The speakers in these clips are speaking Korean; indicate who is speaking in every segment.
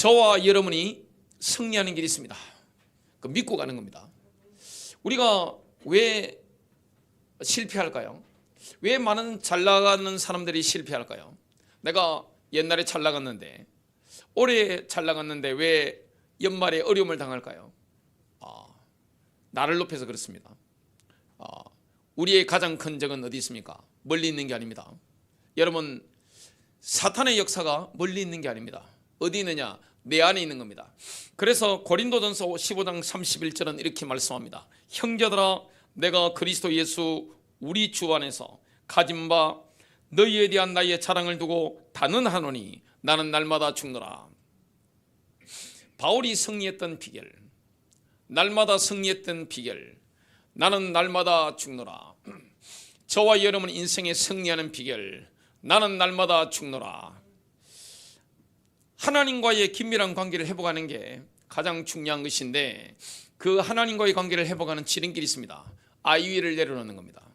Speaker 1: 저와 여러분이 승리하는 길이 있습니다. 그 믿고 가는 겁니다. 우리가 왜 실패할까요? 왜 많은 잘 나가는 사람들이 실패할까요? 내가 옛날에 잘 나갔는데, 올해 잘 나갔는데 왜 연말에 어려움을 당할까요? 나를 높여서 그렇습니다. 우리의 가장 큰 적은 어디 있습니까? 멀리 있는 게 아닙니다. 여러분, 사탄의 역사가 멀리 있는 게 아닙니다. 어디 있느냐? 내 안에 있는 겁니다. 그래서 고린도전서 15장 31절은 이렇게 말씀합니다. 형제들아, 내가 그리스도 예수 우리 주 안에서 가진 바 너희에 대한 나의 자랑을 두고 단언하노니 나는 날마다 죽노라. 바울이 승리했던 비결, 날마다 승리했던 비결, 나는 날마다 죽노라. 저와 여러분 인생에 승리하는 비결, 나는 날마다 죽노라. 하나님과의 긴밀한 관계를 회복하는 게 가장 중요한 것인데, 그 하나님과의 관계를 회복하는 지름길이 있습니다. 아이위를 내려놓는 겁니다.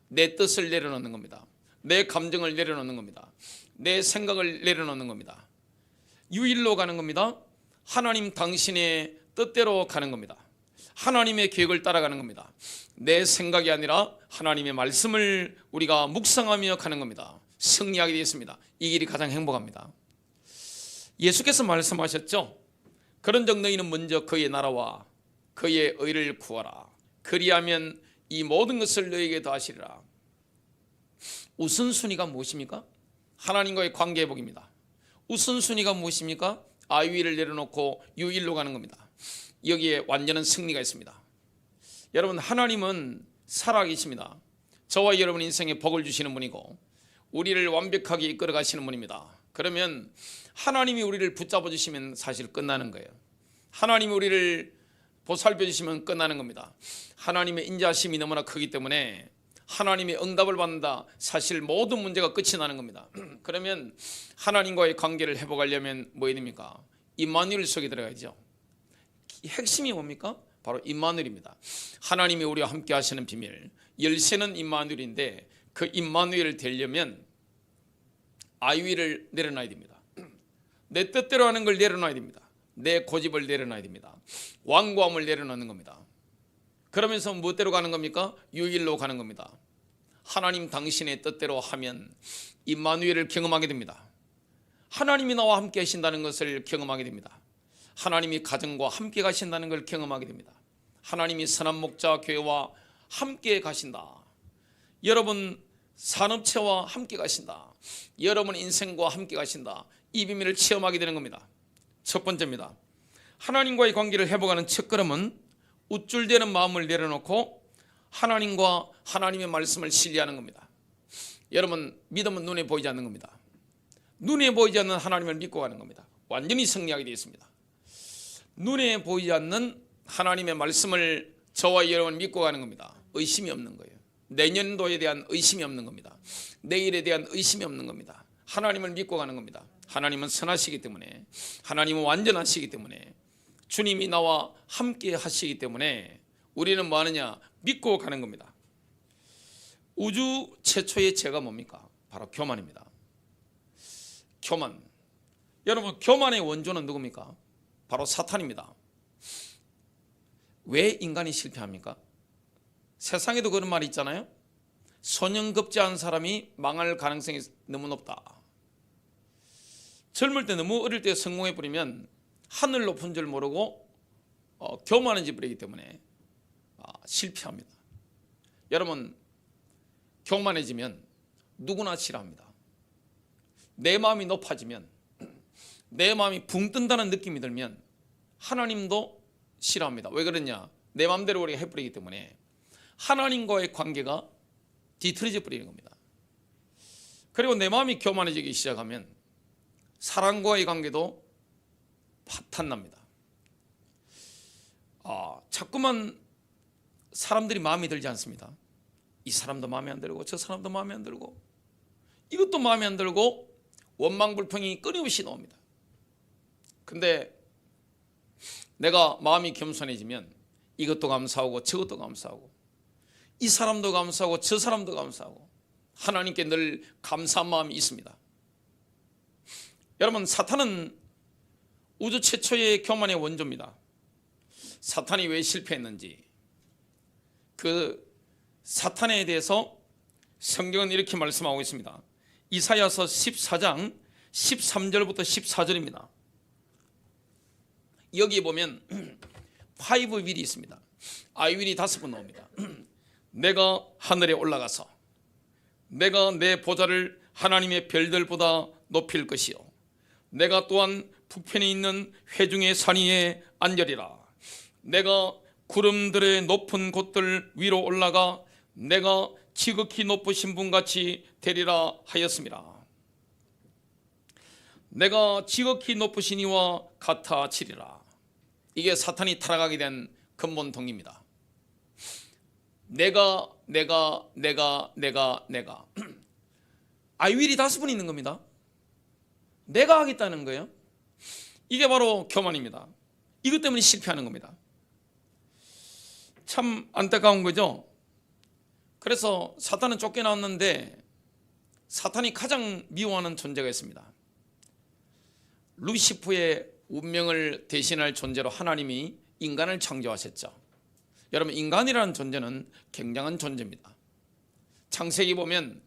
Speaker 1: 내 뜻을 내려놓는 겁니다. 내 감정을 내려놓는 겁니다. 내 생각을 내려놓는 겁니다. 유일로 가는 겁니다. 하나님 당신의 뜻대로 가는 겁니다. 하나님의 계획을 따라가는 겁니다. 내 생각이 아니라 하나님의 말씀을 우리가 묵상하며 가는 겁니다. 승리하게 되었습니다. 이 길이 가장 행복합니다. 예수께서 말씀하셨죠. 그런즉 너희는 먼저 그의 나라와 그의 의를 구하라. 그리하면 이 모든 것을 너희에게 더하시리라. 우선순위가 무엇입니까? 하나님과의 관계 회복입니다. 우선순위가 무엇입니까? 아위를 내려놓고 유일로 가는 겁니다. 여기에 완전한 승리가 있습니다. 여러분, 하나님은 살아계십니다. 저와 여러분 인생에 복을 주시는 분이고 우리를 완벽하게 이끌어 가시는 분입니다. 그러면 하나님이 우리를 붙잡아 주시면 사실 끝나는 거예요. 하나님이 우리를 보살펴 주시면 끝나는 겁니다. 하나님의 인자심이 너무나 크기 때문에 하나님의 응답을 받는다, 사실 모든 문제가 끝이 나는 겁니다. 그러면 하나님과의 관계를 회복하려면 뭐 해야 됩니까? 임마누엘 속에 들어가야죠. 핵심이 뭡니까? 바로 임마누엘입니다. 하나님이 우리와 함께 하시는 비밀, 열쇠는 임마누엘인데, 그 임마누엘을 되려면 아위를 내려놔야 됩니다. 내 뜻대로 하는 걸 내려놔야 됩니다. 내 고집을 내려놔야 됩니다. 완고함을 내려놓는 겁니다. 그러면서 무엇대로 가는 겁니까? 유일로 가는 겁니다. 하나님 당신의 뜻대로 하면 임마누엘을 경험하게 됩니다. 하나님이 나와 함께 하신다는 것을 경험하게 됩니다. 하나님이 가정과 함께 가신다는 걸 경험하게 됩니다. 하나님이 선한 목자 교회와 함께 가신다. 여러분 산업체와 함께 가신다. 여러분 인생과 함께 가신다. 이 비밀을 체험하게 되는 겁니다. 첫 번째입니다. 하나님과의 관계를 회복하는 첫 걸음은 우쭐대는 마음을 내려놓고 하나님과 하나님의 말씀을 신뢰하는 겁니다. 여러분, 믿음은 눈에 보이지 않는 겁니다. 눈에 보이지 않는 하나님을 믿고 가는 겁니다. 완전히 승리하게 되어 있습니다. 눈에 보이지 않는 하나님의 말씀을 저와 여러분 믿고 가는 겁니다. 의심이 없는 거예요. 내년도에 대한 의심이 없는 겁니다. 내일에 대한 의심이 없는 겁니다. 하나님을 믿고 가는 겁니다. 하나님은 선하시기 때문에, 하나님은 완전하시기 때문에, 주님이 나와 함께 하시기 때문에 우리는 뭐 하느냐? 믿고 가는 겁니다. 우주 최초의 죄가 뭡니까? 바로 교만입니다. 교만. 여러분, 교만의 원조는 누굽니까? 바로 사탄입니다. 왜 인간이 실패합니까? 세상에도 그런 말이 있잖아요. 소년급제한 사람이 망할 가능성이 너무 높다. 젊을 때 너무 어릴 때 성공해버리면 하늘 높은 줄 모르고 교만해져 버리기 때문에 실패합니다. 여러분, 교만해지면 누구나 싫어합니다. 내 마음이 높아지면, 내 마음이 붕 뜬다는 느낌이 들면 하나님도 싫어합니다. 왜 그러냐? 내 마음대로 우리가 해버리기 때문에 하나님과의 관계가 뒤틀어져 버리는 겁니다. 그리고 내 마음이 교만해지기 시작하면 사람과의 관계도 파탄납니다. 자꾸만 사람들이 마음에 들지 않습니다. 이 사람도 마음에 안 들고 저 사람도 마음에 안 들고 이것도 마음에 안 들고 원망불평이 끊임없이 나옵니다. 근데 내가 마음이 겸손해지면 이것도 감사하고 저것도 감사하고 이 사람도 감사하고 저 사람도 감사하고 하나님께 늘 감사한 마음이 있습니다. 여러분, 사탄은 우주 최초의 교만의 원조입니다. 사탄이 왜 실패했는지, 그 사탄에 대해서 성경은 이렇게 말씀하고 있습니다. 이사야서 14장 13절부터 14절입니다. 여기 보면 파이브 윌이 있습니다. I will이 5번 나옵니다. 내가 하늘에 올라가서 내가 내 보좌를 하나님의 별들보다 높일 것이요 내가 또한 북편에 있는 회중의 산 위에 앉으리라. 내가 구름들의 높은 곳들 위로 올라가 내가 지극히 높으신 분같이 되리라 하였습니다. 내가 지극히 높으신 이와 같아지리라. 이게 사탄이 타락하게 된 근본 동기입니다. 내가 I will이 5번 있는 겁니다. 내가 하겠다는 거예요. 이게 바로 교만입니다. 이것 때문에 실패하는 겁니다. 참 안타까운 거죠. 그래서 사탄은 쫓겨났는데 사탄이 가장 미워하는 존재가 있습니다. 루시프의 운명을 대신할 존재로 하나님이 인간을 창조하셨죠. 여러분, 인간이라는 존재는 굉장한 존재입니다. 창세기 보면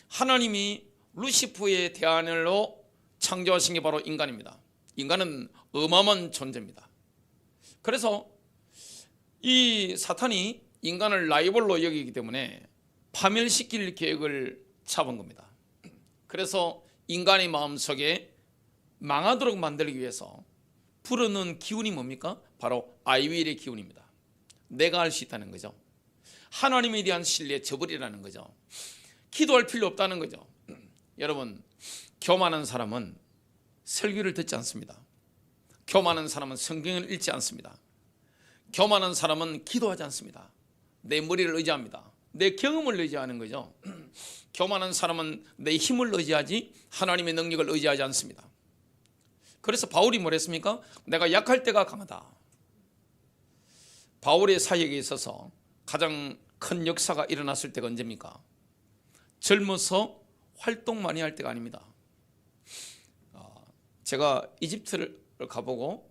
Speaker 1: 하나님이 루시프의 대안으로 창조하신 게 바로 인간입니다. 인간은 어마어마한 존재입니다. 그래서 이 사탄이 인간을 라이벌로 여기기 때문에 파멸시킬 계획을 잡은 겁니다. 그래서 인간의 마음속에 망하도록 만들기 위해서 불어넣은 기운이 뭡니까? 바로 I will의 기운입니다. 내가 할 수 있다는 거죠. 하나님에 대한 신뢰에 저버리라는 거죠. 기도할 필요 없다는 거죠. 여러분, 교만한 사람은 설교를 듣지 않습니다. 교만한 사람은 성경을 읽지 않습니다. 교만한 사람은 기도하지 않습니다. 내 머리를 의지합니다. 내 경험을 의지하는 거죠. 교만한 사람은 내 힘을 의지하지 하나님의 능력을 의지하지 않습니다. 그래서 바울이 뭐랬습니까? 내가 약할 때가 강하다. 바울의 사역에 있어서 가장 큰 역사가 일어났을 때가 언제입니까? 젊어서 활동 많이 할 때가 아닙니다. 제가 이집트를 가보고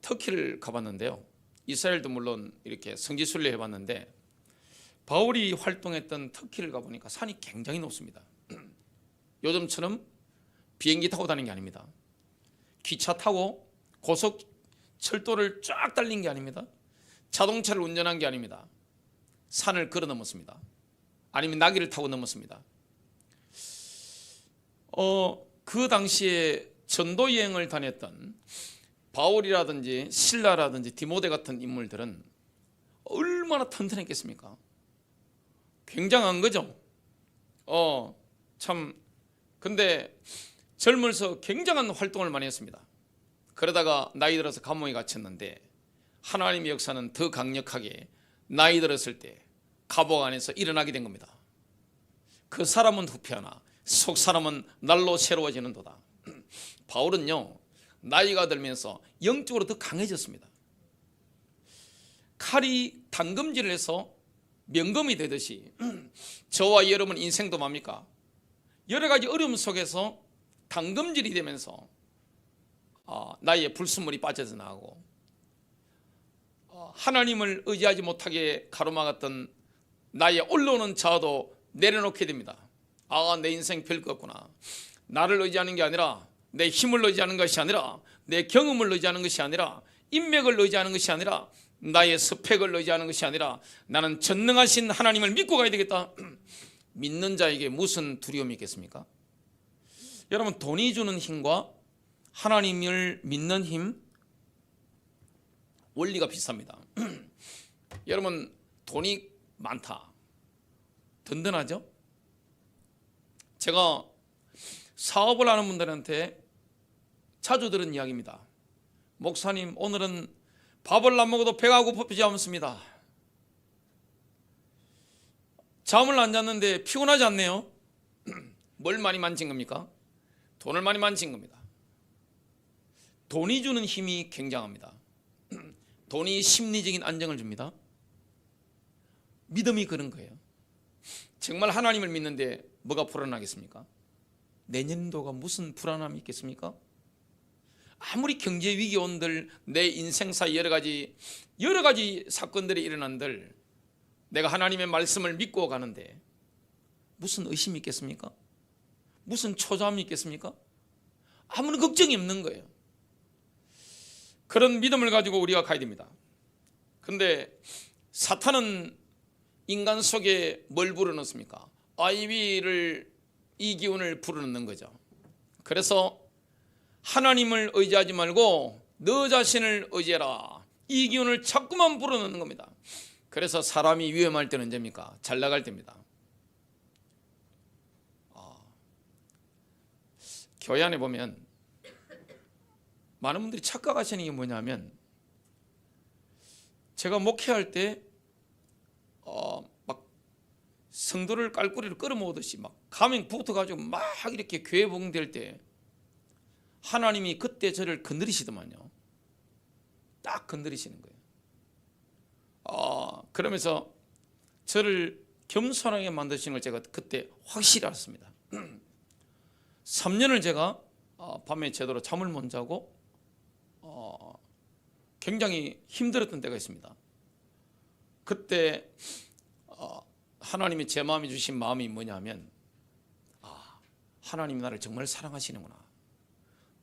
Speaker 1: 터키를 가봤는데요. 이스라엘도 물론 이렇게 성지순례 해봤는데 바울이 활동했던 터키를 가보니까 산이 굉장히 높습니다. 요즘처럼 비행기 타고 다니는 게 아닙니다. 기차 타고 고속철도를 쫙 달린 게 아닙니다. 자동차를 운전한 게 아닙니다. 산을 걸어 넘었습니다. 아니면 나귀를 타고 넘었습니다. 그 당시에 전도 여행을 다녔던 바울이라든지 실라라든지 디모데 같은 인물들은 얼마나 튼튼했겠습니까? 굉장한 거죠. 참 근데 젊어서 굉장한 활동을 많이 했습니다. 그러다가 나이 들어서 감옥에 갇혔는데 하나님의 역사는 더 강력하게 나이 들었을 때 감옥 안에서 일어나게 된 겁니다. 그 사람은 후패하나 속 사람은 날로 새로워지는도다. 바울은요, 나이가 들면서 영적으로 더 강해졌습니다. 칼이 당금질을 해서 명검이 되듯이 저와 여러분 인생도 뭡니까? 여러 가지 어려움 속에서 당금질이 되면서 나의 불순물이 빠져서 나가고 하나님을 의지하지 못하게 가로막았던 나의 올라오는 자아도 내려놓게 됩니다. 내 인생 별거 없구나. 나를 의지하는 게 아니라 내 힘을 의지하는 것이 아니라 내 경험을 의지하는 것이 아니라 인맥을 의지하는 것이 아니라 나의 스펙을 의지하는 것이 아니라 나는 전능하신 하나님을 믿고 가야 되겠다. 믿는 자에게 무슨 두려움이 있겠습니까? 여러분, 돈이 주는 힘과 하나님을 믿는 힘 원리가 비슷합니다. 여러분, 돈이 많다, 든든하죠? 제가 사업을 하는 분들한테 자주 들은 이야기입니다. 목사님, 오늘은 밥을 안 먹어도 배가 고프지 않습니다. 잠을 안 잤는데 피곤하지 않네요. 뭘 많이 만진 겁니까? 돈을 많이 만진 겁니다. 돈이 주는 힘이 굉장합니다. 돈이 심리적인 안정을 줍니다. 믿음이 그런 거예요. 정말 하나님을 믿는데 뭐가 불안하겠습니까? 내년도가 무슨 불안함이 있겠습니까? 아무리 경제 위기 온들 내 인생사 여러 가지 사건들이 일어난들 내가 하나님의 말씀을 믿고 가는데 무슨 의심이 있겠습니까? 무슨 초조함이 있겠습니까? 아무런 걱정이 없는 거예요. 그런 믿음을 가지고 우리가 가야 됩니다. 그런데 사탄은 인간 속에 뭘 불어넣습니까? 아이비를, 이 기운을 불어넣는 거죠. 그래서 하나님을 의지하지 말고 너 자신을 의지해라, 이 기운을 자꾸만 불어넣는 겁니다. 그래서 사람이 위험할 때는 언제입니까? 잘 나갈 때입니다. 교회 안에 보면 많은 분들이 착각하시는 게 뭐냐면, 제가 목회할 때 막 성도를 깔꾸리를 끌어모으듯이 막 가면 붙어가지고 막 이렇게 교회 복음될 때 하나님이 그때 저를 건드리시더만요. 딱 건드리시는 거예요. 그러면서 저를 겸손하게 만드시는 걸 제가 그때 확실히 알았습니다. 3년을 제가 밤에 제대로 잠을 못 자고 굉장히 힘들었던 때가 있습니다. 그때 하나님이 제 마음에 주신 마음이 뭐냐면, 하나님이 나를 정말 사랑하시는구나,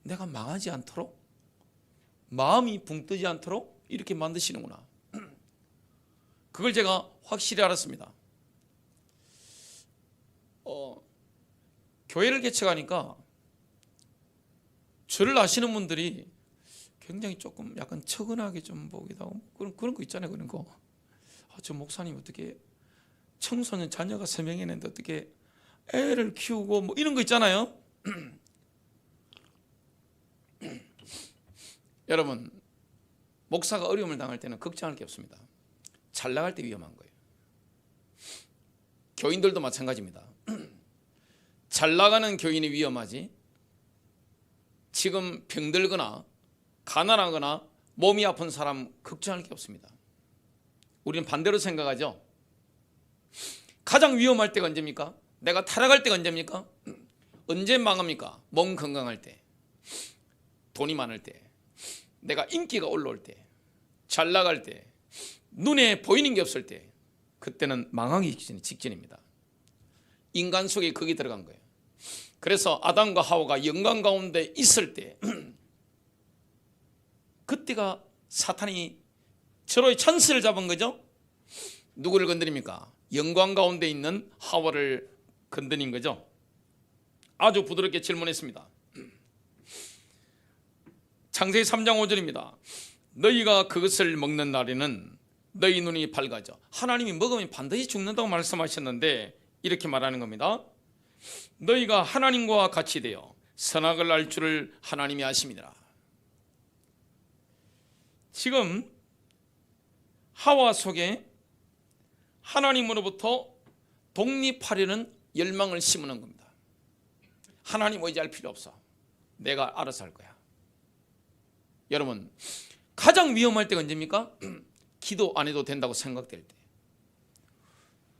Speaker 1: 내가 망하지 않도록, 마음이 붕 뜨지 않도록 이렇게 만드시는구나, 그걸 제가 확실히 알았습니다. 교회를 개척하니까 저를 아시는 분들이 굉장히 조금 약간 처근하게 좀 보기도 하고 그런 거 있잖아요. 그런 거. 저 목사님 어떻게 청소년 자녀가 3명이 있는데 어떻게 애를 키우고 뭐 이런 거 있잖아요. 여러분, 목사가 어려움을 당할 때는 걱정할 게 없습니다. 잘 나갈 때 위험한 거예요. 교인들도 마찬가지입니다. 잘 나가는 교인이 위험하지, 지금 병들거나 가난하거나 몸이 아픈 사람 걱정할 게 없습니다. 우리는 반대로 생각하죠. 가장 위험할 때가 언제입니까? 내가 타락할 때가 언제입니까? 언제 망합니까? 몸 건강할 때, 돈이 많을 때, 내가 인기가 올라올 때, 잘 나갈 때, 눈에 보이는 게 없을 때, 그때는 망하기 직전입니다. 인간 속에 거기 들어간 거예요. 그래서 아담과 하와가 영광 가운데 있을 때 그때가 사탄이 서로의 찬스를 잡은 거죠. 누구를 건드립니까? 영광 가운데 있는 하와를 건드린 거죠. 아주 부드럽게 질문했습니다. 창세기 3장 5절입니다. 너희가 그것을 먹는 날에는 너희 눈이 밝아져. 하나님이 먹으면 반드시 죽는다고 말씀하셨는데 이렇게 말하는 겁니다. 너희가 하나님과 같이 되어 선악을 알 줄을 하나님이 아심이니라. 지금 하와 속에 하나님으로부터 독립하려는 열망을 심는 겁니다. 하나님 의지할 필요 없어, 내가 알아서 할 거야. 여러분, 가장 위험할 때가 언제입니까? 기도 안 해도 된다고 생각될 때,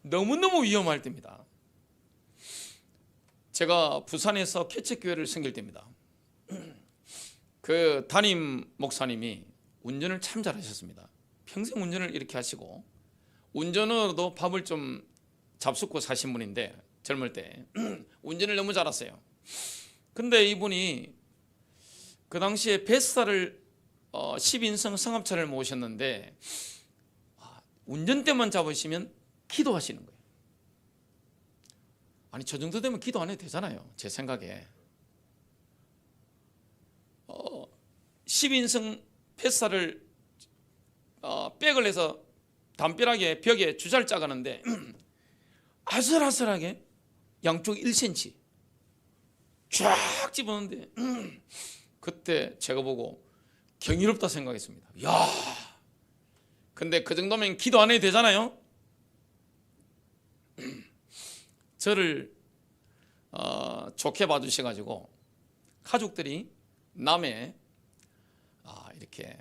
Speaker 1: 너무너무 위험할 때입니다. 제가 부산에서 개척교회를 섬길 때입니다. 그 담임 목사님이 운전을 참 잘하셨습니다. 평생 운전을 이렇게 하시고 운전으로도 밥을 좀 잡숫고 사신 분인데, 젊을 때 운전을 너무 잘하세요. 근데 이분이 그 당시에 베스타를 10인승 승합차를 모셨는데 운전대만 잡으시면 기도하시는 거예요. 아니, 저 정도 되면 기도 안 해도 되잖아요, 제 생각에. 10인승 베스타를 백을 해서 담벼락에 벽에 주자를 짜가는데 아슬아슬하게 양쪽 1cm 쫙 집었는데 그때 제가 보고 경이롭다 생각했습니다. 야, 근데 그 정도면 기도 안 해도 되잖아요. 저를 좋게 봐주셔가지고 가족들이 남해 이렇게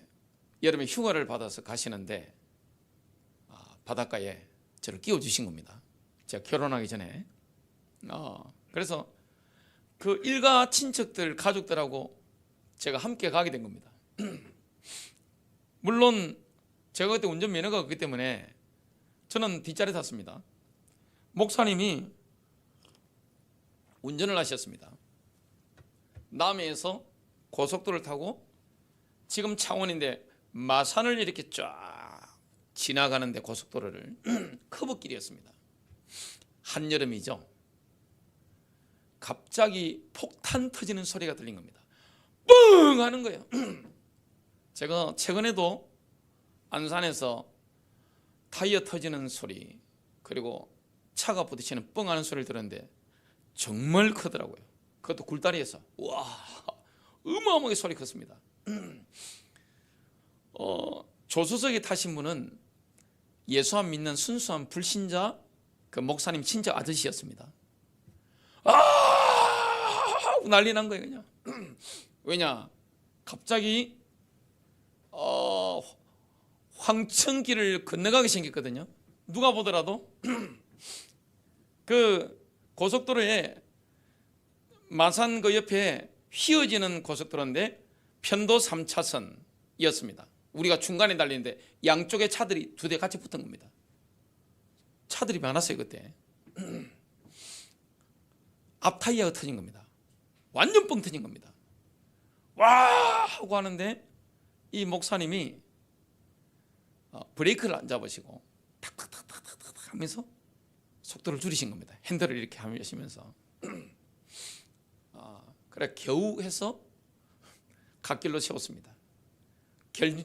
Speaker 1: 여름에 휴가를 받아서 가시는데 바닷가에 저를 끼워주신 겁니다. 제가 결혼하기 전에. 그래서 그 일가 친척들 가족들하고 제가 함께 가게 된 겁니다. 물론 제가 그때 운전면허가 없기 때문에 저는 뒷자리에 탔습니다. 목사님이 운전을 하셨습니다. 남해에서 고속도로를 타고 지금 창원인데 마산을 이렇게 쫙 지나가는데 고속도로를 커브길이었습니다. 한여름이죠. 갑자기 폭탄 터지는 소리가 들린 겁니다. 뻥 하는 거예요. 제가 최근에도 안산에서 타이어 터지는 소리 그리고 차가 부딪히는 뻥 하는 소리를 들었는데 정말 크더라고요. 그것도 굴다리에서. 와, 어마어마하게 소리 컸습니다. 조수석에 타신 분은 예수 안 믿는 순수한 불신자 그 목사님 친척 아저씨였습니다. 난리 난 거예요 그냥. 왜냐, 갑자기 황천길을 건너가게 생겼거든요. 누가 보더라도 그 고속도로에 마산 그 옆에 휘어지는 고속도로인데 편도 3차선이었습니다. 우리가 중간에 달리는데 양쪽에 차들이 두 대 같이 붙은 겁니다. 차들이 많았어요 그때. 앞 타이어가 터진 겁니다. 완전 뻥 터진 겁니다. 와 하고 하는데 이 목사님이 브레이크를 안 잡으시고 탁탁탁탁탁 하면서 속도를 줄이신 겁니다. 핸들을 이렇게 하시면서. 그래 겨우 해서 갓길로 세웠습니다.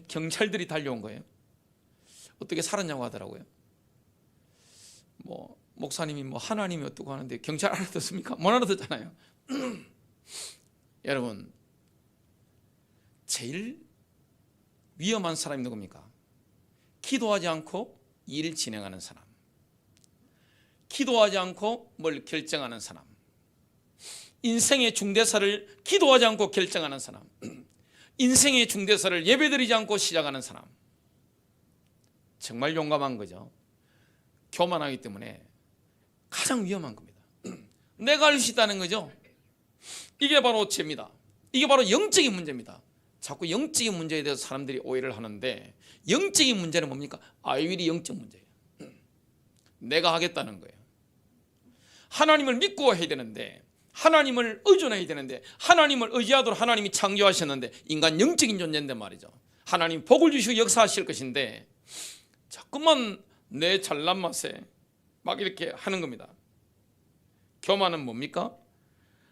Speaker 1: 경찰들이 달려온 거예요. 어떻게 살았냐고 하더라고요. 뭐 목사님이 뭐 하나님이 어떻고 하는데 경찰 알아듣습니까? 못 알아듣잖아요. 여러분, 제일 위험한 사람이 누굽니까? 기도하지 않고 일 진행하는 사람, 기도하지 않고 뭘 결정하는 사람, 인생의 중대사를 기도하지 않고 결정하는 사람, 인생의 중대사를 예배드리지 않고 시작하는 사람. 정말 용감한 거죠. 교만하기 때문에 가장 위험한 겁니다. 내가 할 수 있다는 거죠. 이게 바로 죄입니다. 이게 바로 영적인 문제입니다. 자꾸 영적인 문제에 대해서 사람들이 오해를 하는데, 영적인 문제는 뭡니까? 아이윌이 영적 문제예요. 내가 하겠다는 거예요. 하나님을 믿고 해야 되는데, 하나님을 의존해야 되는데, 하나님을 의지하도록 하나님이 창조하셨는데, 인간 영적인 존재인데 말이죠. 하나님 복을 주시고 역사하실 것인데 자꾸만 내 잘난 맛에 막 이렇게 하는 겁니다. 교만은 뭡니까?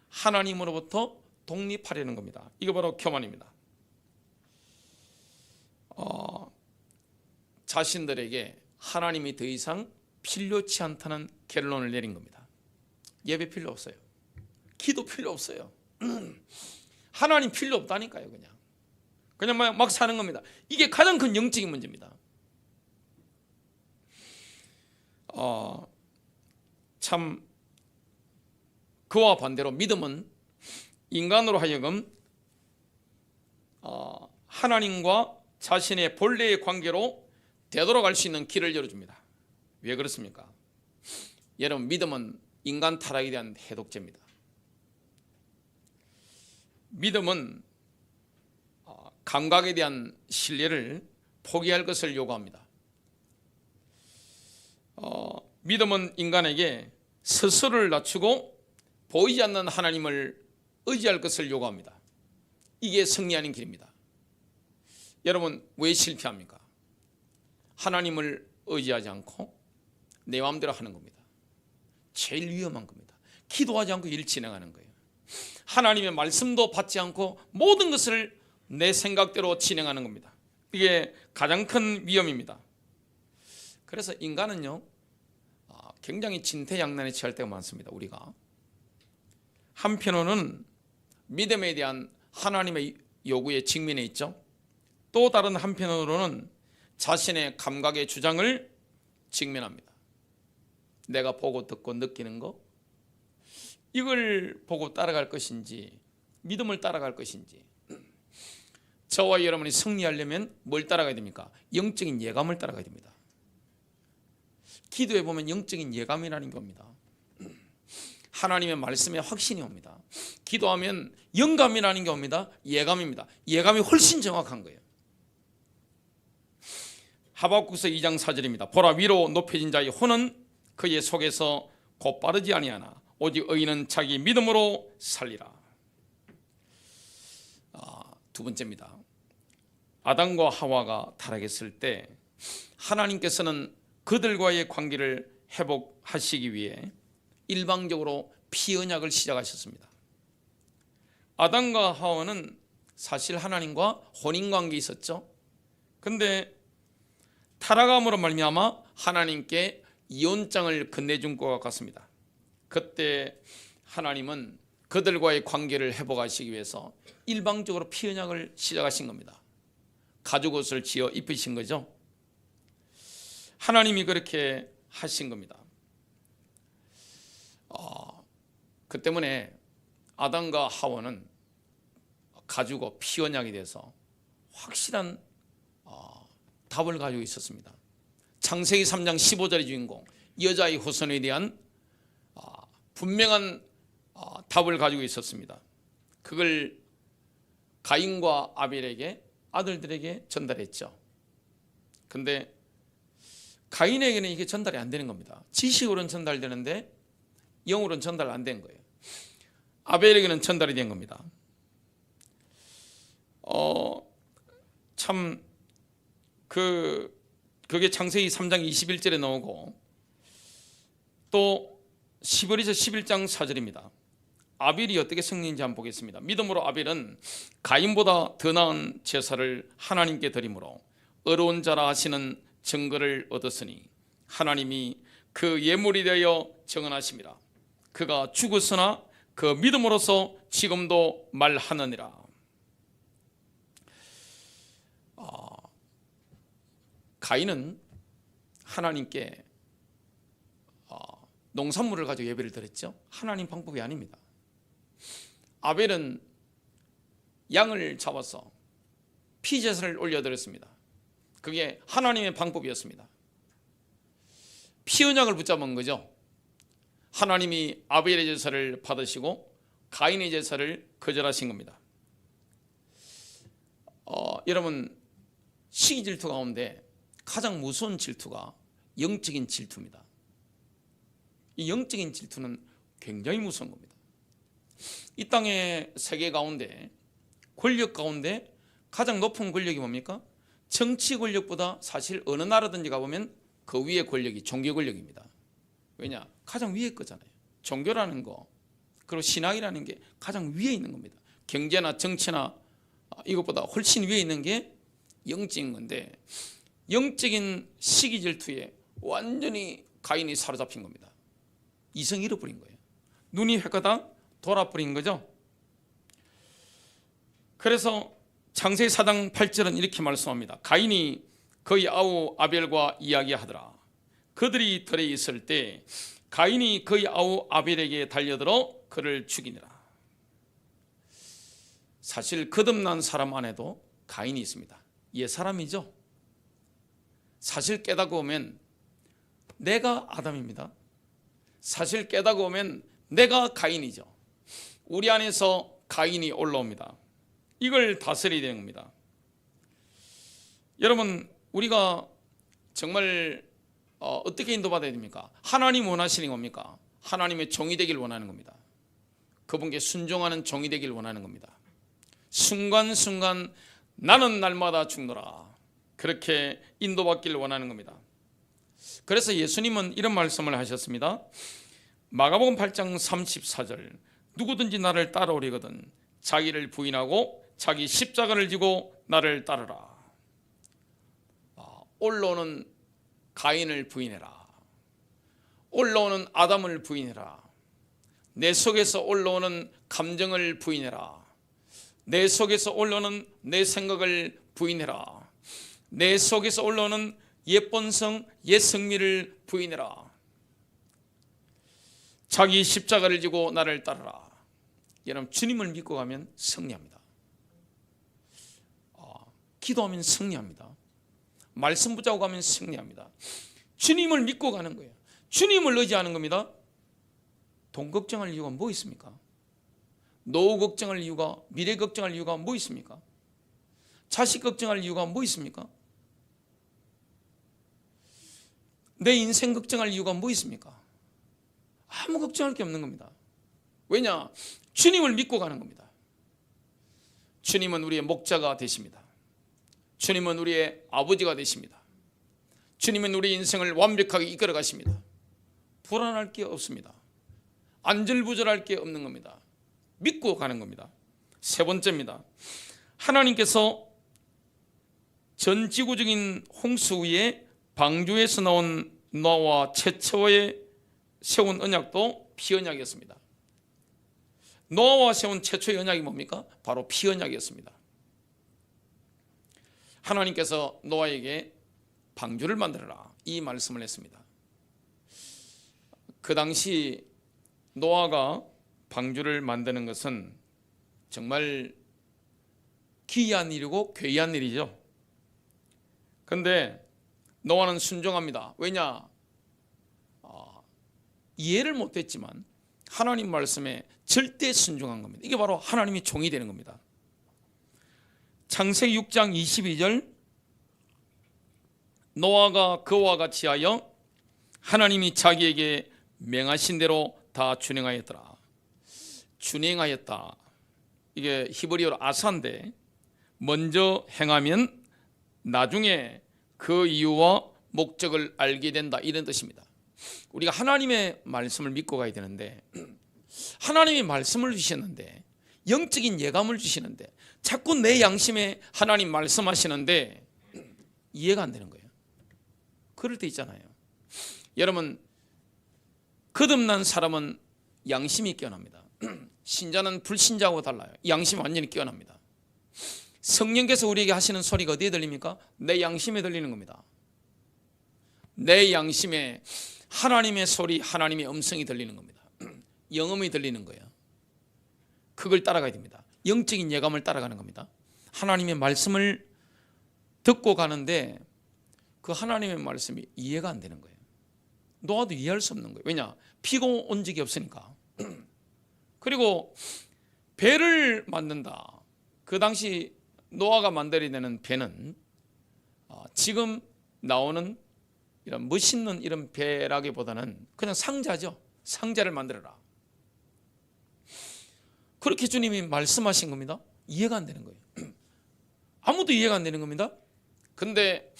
Speaker 1: 하나님으로부터 독립하려는 겁니다. 이거 바로 교만입니다. 자신들에게 하나님이 더 이상 필요치 않다는 결론을 내린 겁니다. 예배 필요 없어요. 기도 필요 없어요. 하나님 필요 없다니까요. 그냥 막 사는 겁니다. 이게 가장 큰 영적인 문제입니다. 참 그와 반대로 믿음은 인간으로 하여금 하나님과 자신의 본래의 관계로 되돌아갈 수 있는 길을 열어줍니다. 왜 그렇습니까? 여러분, 믿음은 인간 타락에 대한 해독제입니다. 믿음은 감각에 대한 신뢰를 포기할 것을 요구합니다. 믿음은 인간에게 스스로를 낮추고 보이지 않는 하나님을 의지할 것을 요구합니다. 이게 승리하는 길입니다. 여러분, 왜 실패합니까? 하나님을 의지하지 않고 내 마음대로 하는 겁니다. 제일 위험한 겁니다. 기도하지 않고 일 진행하는 거예요. 하나님의 말씀도 받지 않고 모든 것을 내 생각대로 진행하는 겁니다. 이게 가장 큰 위험입니다. 그래서 인간은요, 굉장히 진퇴양난에 처할 때가 많습니다. 우리가 한편으로는 믿음에 대한 하나님의 요구에 직면해 있죠. 또 다른 한편으로는 자신의 감각의 주장을 직면합니다. 내가 보고 듣고 느끼는 거, 이걸 보고 따라갈 것인지 믿음을 따라갈 것인지. 저와 여러분이 승리하려면 뭘 따라가야 됩니까? 영적인 예감을 따라가야 됩니다. 기도해 보면 영적인 예감이라는 겁니다. 하나님의 말씀에 확신이 옵니다. 기도하면 영감이라는 게 옵니다. 예감입니다. 예감이 훨씬 정확한 거예요. 하박국서 2장 4절입니다. 보라, 위로 높여진 자의 혼은 그의 속에서 곧바르지 아니하나 오직 의인은 자기 믿음으로 살리라. 두 번째입니다. 아담과 하와가 타락했을 때 하나님께서는 그들과의 관계를 회복하시기 위해 일방적으로 피 언약을 시작하셨습니다. 아담과 하와는 사실 하나님과 혼인관계에 있었죠. 그런데 타락함으로 말미암아 하나님께 이혼장을 건네준 것과 같습니다. 그때 하나님은 그들과의 관계를 회복하시기 위해서 일방적으로 피 언약을 시작하신 겁니다. 가죽옷을 지어 입히신 거죠. 하나님이 그렇게 하신 겁니다. 그 때문에 아담과 하와는 가죽옷 피 언약에 대해서 확실한 답을 가지고 있었습니다. 창세기 3장 15절의 주인공 여자의 후손에 대한 분명한 답을 가지고 있었습니다. 그걸 가인과 아벨에게 아들들에게 전달했죠. 그런데 가인에게는 이게 전달이 안 되는 겁니다. 지식으로는 전달되는데 영으로는 전달 안 된 거예요. 아벨에게는 전달이 된 겁니다. 참 그게 창세기 3장 21절에 나오고 또 시브리서 11장 4절입니다. 아벨이 어떻게 승리인지 한번 보겠습니다. 믿음으로 아벨은 가인보다 더 나은 제사를 하나님께 드림으로 의로운 자라 하시는 증거를 얻었으니 하나님이 그 예물이 되어 정언하심이라. 그가 죽었으나 그 믿음으로서 지금도 말하느니라. 가인은 하나님께 농산물을 가지고 예배를 드렸죠. 하나님 방법이 아닙니다. 아벨은 양을 잡아서 피제사를 올려드렸습니다. 그게 하나님의 방법이었습니다. 피언약을 붙잡은 거죠. 하나님이 아벨의 제사를 받으시고 가인의 제사를 거절하신 겁니다. 여러분, 시기 질투 가운데 가장 무서운 질투가 영적인 질투입니다. 이 영적인 질투는 굉장히 무서운 겁니다. 이 땅의 세계 가운데 권력 가운데 가장 높은 권력이 뭡니까? 정치 권력보다 사실 어느 나라든지 가보면 그 위의 권력이 종교 권력입니다. 왜냐? 가장 위에 거잖아요. 종교라는 거 그리고 신앙이라는 게 가장 위에 있는 겁니다. 경제나 정치나 이것보다 훨씬 위에 있는 게 영적인 건데 영적인 시기 질투에 완전히 가인이 사로잡힌 겁니다. 이성이 잃어버린 거예요. 눈이 획가닥 돌아버린 거죠. 그래서 창세기 4장 8절은 이렇게 말씀합니다. 가인이 그의 아우 아벨과 이야기하더라. 그들이 들에 있을 때 가인이 그의 아우 아벨에게 달려들어 그를 죽이니라. 사실 거듭난 사람 안에도 가인이 있습니다. 옛 사람이죠. 사실 깨닫고 보면 내가 아담입니다. 사실 깨닫고 보면 내가 가인이죠. 우리 안에서 가인이 올라옵니다. 이걸 다스려야 되는 겁니다. 여러분, 우리가 정말 어떻게 인도받아야 됩니까? 하나님 원하시는 겁니까? 하나님의 종이 되길 원하는 겁니다. 그분께 순종하는 종이 되길 원하는 겁니다. 순간순간 나는 날마다 죽노라. 그렇게 인도받기를 원하는 겁니다. 그래서 예수님은 이런 말씀을 하셨습니다. 마가복음 8장 34절 누구든지 나를 따라오려거든 자기를 부인하고 자기 십자가를 지고 나를 따르라. 올라오는 가인을 부인해라. 올라오는 아담을 부인해라. 내 속에서 올라오는 감정을 부인해라. 내 속에서 올라오는 내 생각을 부인해라. 내 속에서 올라오는 옛 본성, 옛 성미를 부인해라. 자기 십자가를 지고 나를 따르라. 여러분, 주님을 믿고 가면 승리합니다. 기도하면 승리합니다. 말씀 붙잡고 가면 승리합니다. 주님을 믿고 가는 거예요. 주님을 의지하는 겁니다. 돈 걱정할 이유가 뭐 있습니까? 노후 걱정할 이유가, 미래 걱정할 이유가 뭐 있습니까? 자식 걱정할 이유가 뭐 있습니까? 내 인생 걱정할 이유가 뭐 있습니까? 아무 걱정할 게 없는 겁니다. 왜냐? 주님을 믿고 가는 겁니다. 주님은 우리의 목자가 되십니다. 주님은 우리의 아버지가 되십니다. 주님은 우리 인생을 완벽하게 이끌어 가십니다. 불안할 게 없습니다. 안절부절할 게 없는 겁니다. 믿고 가는 겁니다. 세 번째입니다. 하나님께서 전 지구적인 홍수 위에 방주에서 나온 노아와 최초의 세운 언약도 피언약이었습니다. 노아와 세운 최초의 언약이 뭡니까? 바로 피언약이었습니다. 하나님께서 노아에게 방주를 만들어라 이 말씀을 했습니다. 그 당시 노아가 방주를 만드는 것은 정말 기이한 일이고 괴이한 일이죠. 그런데 노아는 순종합니다. 왜냐? 이해를 못했지만 하나님 말씀에 절대 순종한 겁니다. 이게 바로 하나님이 종이 되는 겁니다. 창세기 6장 22절, 노아가 그와 같이 하여 하나님이 자기에게 명하신 대로 다 준행하였더라. 준행하였다. 이게 히브리어로 아사인데, 먼저 행하면 나중에 그 이유와 목적을 알게 된다, 이런 뜻입니다. 우리가 하나님의 말씀을 믿고 가야 되는데, 하나님이 말씀을 주시는데, 영적인 예감을 주시는데, 자꾸 내 양심에 하나님 말씀하시는데 이해가 안 되는 거예요. 그럴 때 있잖아요. 여러분, 거듭난 사람은 양심이 깨어납니다. 신자는 불신자하고 달라요. 양심이 완전히 깨어납니다. 성령께서 우리에게 하시는 소리가 어디에 들립니까? 내 양심에 들리는 겁니다. 내 양심에 하나님의 소리, 하나님의 음성이 들리는 겁니다. 영음이 들리는 거예요. 그걸 따라가야 됩니다. 영적인 예감을 따라가는 겁니다. 하나님의 말씀을 듣고 가는데 그 하나님의 말씀이 이해가 안 되는 거예요. 노아도 이해할 수 없는 거예요. 왜냐? 피고 온 적이 없으니까. 그리고 배를 만든다. 그 당시 노아가 만들어야 되는 배는 지금 나오는 이런 멋있는 이런 배라기보다는 그냥 상자죠. 상자를 만들어라. 그렇게 주님이 말씀하신 겁니다. 이해가 안 되는 거예요. 아무도 이해가 안 되는 겁니다. 근데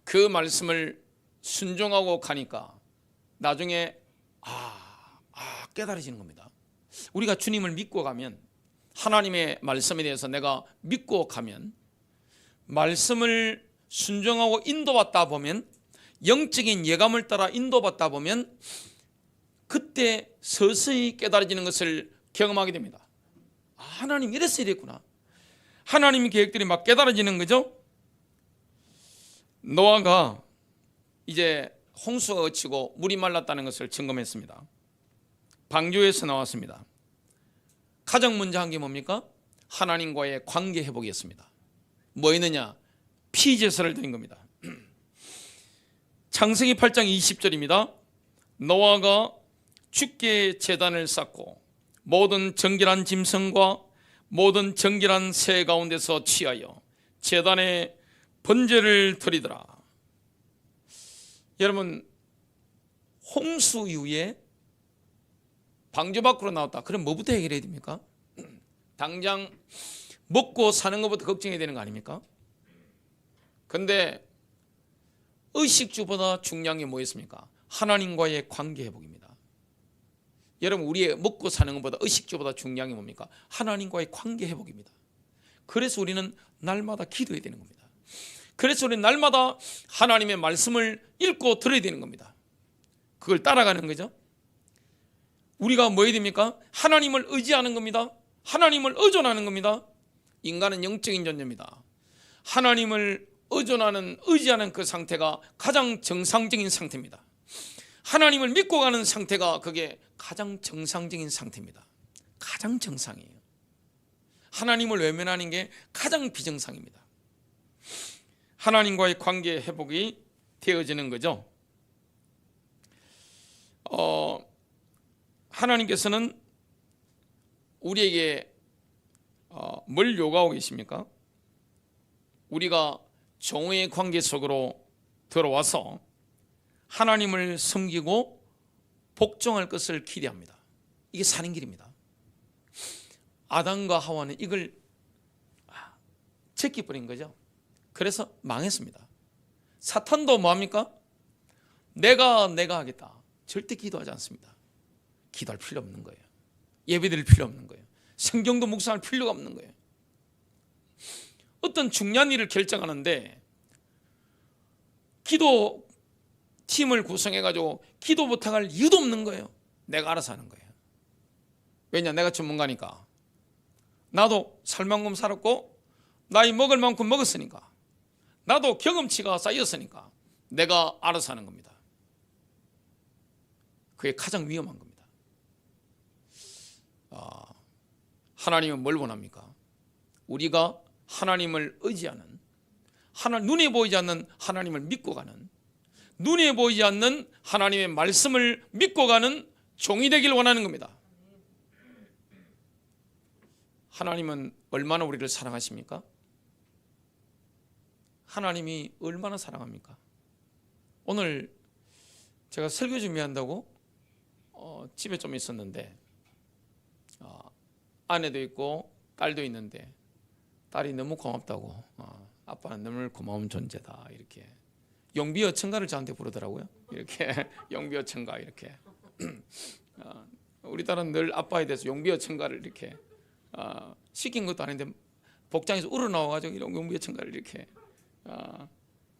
Speaker 1: 그 말씀을 순종하고 가니까 나중에 깨달아지는 겁니다. 우리가 주님을 믿고 가면, 하나님의 말씀에 대해서 내가 믿고 가면, 말씀을 순종하고 인도받다 보면, 영적인 예감을 따라 인도받다 보면 그때 서서히 깨달아지는 것을 경험하게 됩니다. 하나님 이래서 이랬구나. 하나님의 계획들이 막 깨달아지는 거죠. 노아가 이제 홍수가 그치고 물이 말랐다는 것을 점검했습니다. 방주에서 나왔습니다. 가장 먼저 한 게 뭡니까? 하나님과의 관계 회복이었습니다. 뭐 있느냐? 피제사를 드린 겁니다. 창세기 8장 20절입니다. 노아가 주께 제단을 쌓고 모든 정결한 짐승과 모든 정결한 새 가운데서 취하여 제단에 번제를 드리더라. 여러분, 홍수 이후에 방주 밖으로 나왔다. 그럼 뭐부터 해결해야 됩니까? 당장 먹고 사는 것부터 걱정해야 되는 거 아닙니까? 근데 의식주보다 중요한 게 뭐였습니까? 하나님과의 관계 회복입니다. 여러분, 우리의 먹고 사는 것보다 의식주보다 중요한 게 뭡니까? 하나님과의 관계 회복입니다. 그래서 우리는 날마다 기도해야 되는 겁니다. 그래서 우리는 날마다 하나님의 말씀을 읽고 들어야 되는 겁니다. 그걸 따라가는 거죠. 우리가 뭐 해야 됩니까? 하나님을 의지하는 겁니다. 하나님을 의존하는 겁니다. 인간은 영적인 존재입니다. 하나님을 의지하는 그 상태가 가장 정상적인 상태입니다. 하나님을 믿고 가는 상태가 그게 가장 정상적인 상태입니다. 가장 정상이에요. 하나님을 외면하는 게 가장 비정상입니다. 하나님과의 관계 회복이 되어지는 거죠. 하나님께서는 우리에게 뭘 요구하고 계십니까? 우리가 정의의 관계 속으로 들어와서 하나님을 섬기고 복종할 것을 기대합니다. 이게 사는 길입니다. 아담과 하와는 이걸 제끼버린 거죠. 그래서 망했습니다. 사탄도 뭐합니까? 내가 하겠다. 절대 기도하지 않습니다. 기도할 필요 없는 거예요. 예배드릴 필요 없는 거예요. 성경도 묵상할 필요가 없는 거예요. 어떤 중요한 일을 결정하는데 기도 팀을 구성해가지고 기도 부탁할 이유도 없는 거예요. 내가 알아서 하는 거예요. 왜냐? 내가 전문가니까. 나도 살 만큼 살았고 나이 먹을 만큼 먹었으니까. 나도 경험치가 쌓였으니까 내가 알아서 하는 겁니다. 그게 가장 위험한 겁니다. 하나님은 뭘 원합니까? 우리가 하나님을 의지하는, 눈에 보이지 않는 하나님을 믿고 가는, 눈에 보이지 않는 하나님의 말씀을 믿고 가는 종이 되길 원하는 겁니다. 하나님은 얼마나 우리를 사랑하십니까? 하나님이 얼마나 사랑합니까? 오늘 제가 설교 준비한다고 집에 좀 있었는데 아내도 있고 딸도 있는데 딸이 너무 고맙다고 아빠는 너무 고마운 존재다 이렇게 용비어천가를 저한테 부르더라고요. 이렇게 용비어천가 이렇게 우리 딸은 늘 아빠에 대해서 용비어천가를 이렇게 시킨 것도 아닌데 복장에서 우러나와가지고 이런 용비어천가를 이렇게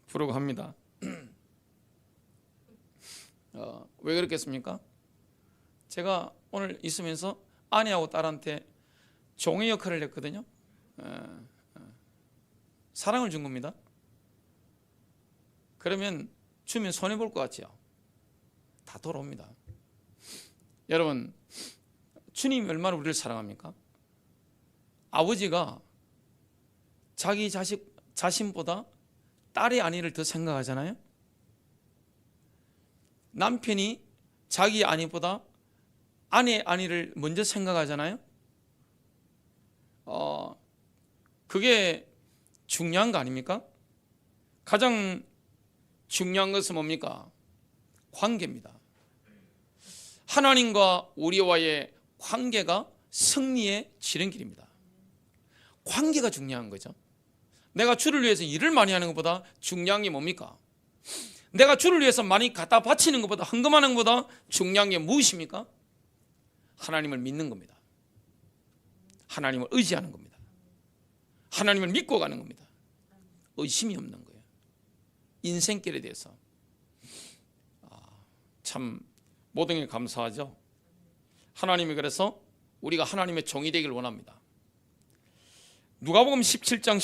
Speaker 1: 부르고 합니다. 왜 그렇겠습니까? 제가 오늘 있으면서 아내하고 딸한테 종의 역할을 했거든요. 사랑을 준 겁니다. 그러면 주면 손해볼 것 같죠? 다 돌아옵니다. 여러분, 주님이 얼마나 우리를 사랑합니까? 아버지가 자기 자신보다 딸의 안위를 더 생각하잖아요. 남편이 자기 아내보다 아내의 안위를 먼저 생각하잖아요. 그게 중요한 거 아닙니까? 가장 중요한 것은 뭡니까? 관계입니다. 하나님과 우리와의 관계가 승리의 지름길입니다. 관계가 중요한 거죠. 내가 주를 위해서 일을 많이 하는 것보다 중요한 게 뭡니까? 내가 주를 위해서 많이 갖다 바치는 것보다, 헌금하는 것보다 중요한 게 무엇입니까? 하나님을 믿는 겁니다. 하나님을 의지하는 겁니다. 하나님을 믿고 가는 겁니다. 의심이 없는 거예요. 인생길에 대해서 참 모든 게 감사하죠. 하나님이 그래서 우리가 하나님의 종이 되길 원합니다. 누가복음 17장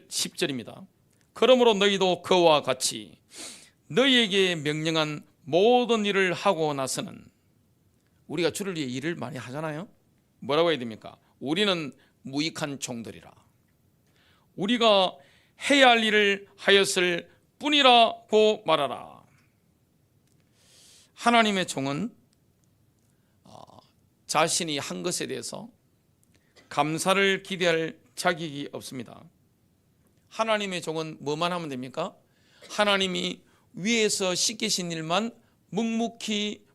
Speaker 1: 10절입니다. 그러므로 너희도 그와 같이 너희에게 명령한 모든 일을 하고 나서는, 우리가 주를 위해 일을 많이 하잖아요. 뭐라고 해야 됩니까? 우리는 무익한 종들이라. 우리가 해야 할 일을 하였을 뿐이라고 말하라. 하나님의 종은 자신이 한 것에 대해서 감사를 기대할 자격이 없습니다. 하나님의 종은 뭐만 하면 됩니까? 하나님이 위에서 시키신 일만 묵묵히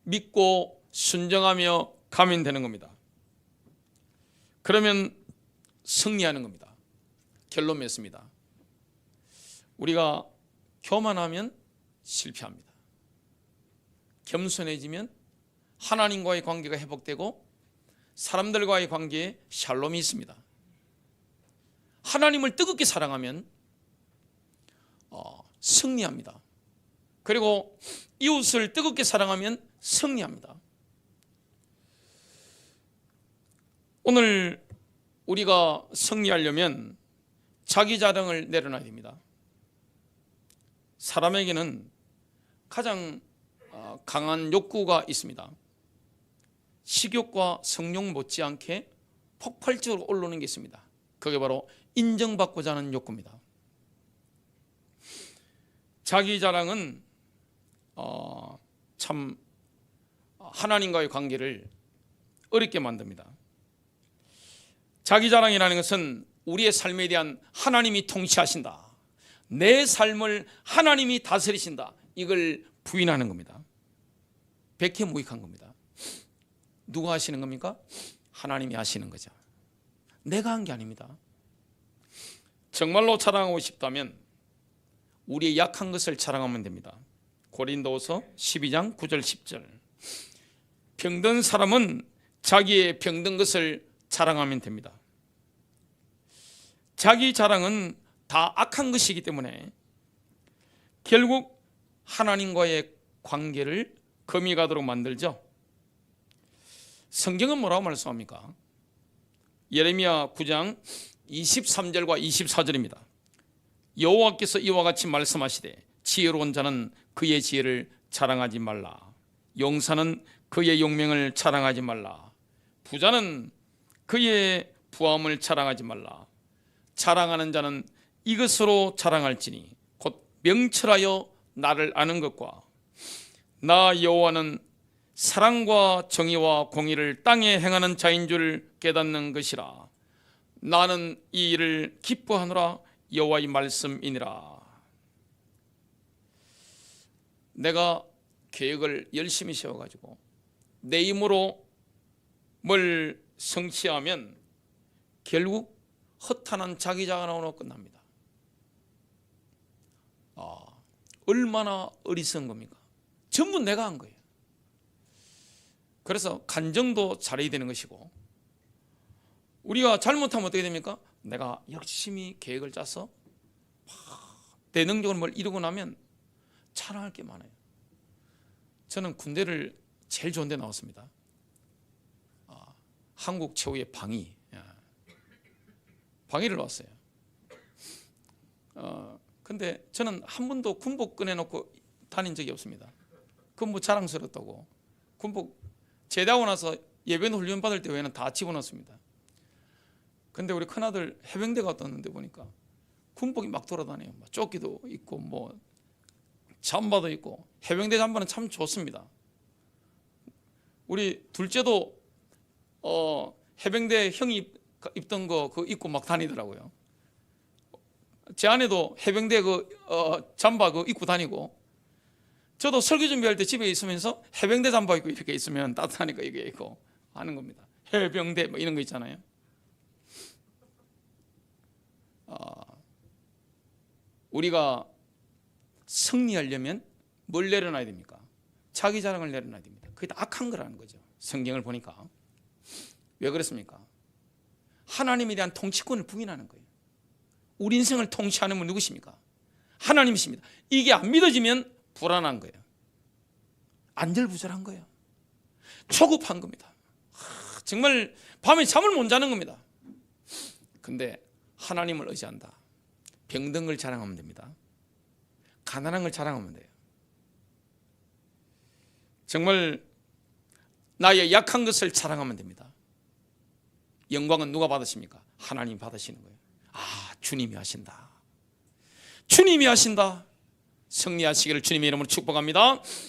Speaker 1: 믿고 순종하며 가면 되는 겁니다. 그러면 승리하는 겁니다. 결론 맺습니다. 우리가 교만하면 실패합니다. 겸손해지면 하나님과의 관계가 회복되고 사람들과의 관계에 샬롬이 있습니다. 하나님을 뜨겁게 사랑하면 승리합니다. 그리고 이웃을 뜨겁게 사랑하면 승리합니다. 오늘 우리가 승리하려면 자기 자랑을 내려놔야 됩니다. 사람에게는 가장 강한 욕구가 있습니다. 식욕과 성욕 못지않게 폭발적으로 올라오는 게 있습니다. 그게 바로 인정받고자 하는 욕구입니다. 자기 자랑은 참 하나님과의 관계를 어렵게 만듭니다. 자기 자랑이라는 것은 우리의 삶에 대한 하나님이 통치하신다, 내 삶을 하나님이 다스리신다, 이걸 부인하는 겁니다. 백해무익한 겁니다. 누가 하시는 겁니까? 하나님이 하시는 거죠. 내가 한 게 아닙니다. 정말로 자랑하고 싶다면 우리의 약한 것을 자랑하면 됩니다. 고린도서 12장 9절 10절. 병든 사람은 자기의 병든 것을 자랑하면 됩니다. 자기 자랑은 다 악한 것이기 때문에 결국 하나님과의 관계를 금이 가도록 만들죠. 성경은 뭐라고 말씀합니까? 예레미야 9장 23절과 24절입니다. 여호와께서 이와 같이 말씀하시되 지혜로운 자는 그의 지혜를 자랑하지 말라. 용사는 그의 용맹을 자랑하지 말라. 부자는 그의 부함을 자랑하지 말라. 자랑하는 자는 이것으로 자랑할지니 곧 명철하여 나를 아는 것과 나 여호와는 사랑과 정의와 공의를 땅에 행하는 자인 줄 깨닫는 것이라. 나는 이 일을 기뻐하노라. 여호와의 말씀이니라. 내가 계획을 열심히 세워가지고 내 힘으로 뭘 성취하면 결국 허탄한 자기 자랑으로 끝납니다. 얼마나 어리석은 겁니까? 전부 내가 한 거예요. 그래서 간정도 잘해야 되는 것이고, 우리가 잘못하면 어떻게 됩니까? 내가 열심히 계획을 짜서 내 능력으로 뭘 이루고 나면 자랑할 게 많아요. 저는 군대를 제일 좋은 데 나왔습니다. 한국 최후의 방위를 나왔어요. 근데 저는 한 번도 군복 꺼내놓고 다닌 적이 없습니다. 그건 뭐 자랑스럽다고. 군복 제대하고 나서 예비군 훈련 받을 때 외에는 다 집어넣습니다. 근데 우리 큰아들 해병대 갔다 왔는데 보니까 군복이 막 돌아다녀요. 조끼도 있고 뭐 잠바도 있고. 해병대 잠바는 참 좋습니다. 우리 둘째도 해병대 형이 입던 거 그거 입고 막 다니더라고요. 제 아내도 해병대 잠바 그거 입고 다니고, 저도 설교 준비할 때 집에 있으면서 해병대 잠바 입고 이렇게 있으면 따뜻하니까 이게 입고 하는 겁니다. 해병대 뭐 이런 거 있잖아요. 우리가 승리하려면 뭘 내려놔야 됩니까? 자기 자랑을 내려놔야 됩니다. 그게 다 악한 거라는 거죠. 성경을 보니까. 왜 그렇습니까? 하나님에 대한 통치권을 부인하는 거예요. 우리 인생을 통치하는 분 누구십니까? 하나님이십니다. 이게 안 믿어지면 불안한 거예요. 안절부절한 거예요. 초급한 겁니다. 정말 밤에 잠을 못 자는 겁니다. 근데 하나님을 의지한다. 병든 걸 자랑하면 됩니다. 가난한 걸 자랑하면 돼요. 정말 나의 약한 것을 자랑하면 됩니다. 영광은 누가 받으십니까? 하나님 받으시는 거예요. 주님이 하신다. 주님이 하신다. 승리하시기를 주님의 이름으로 축복합니다.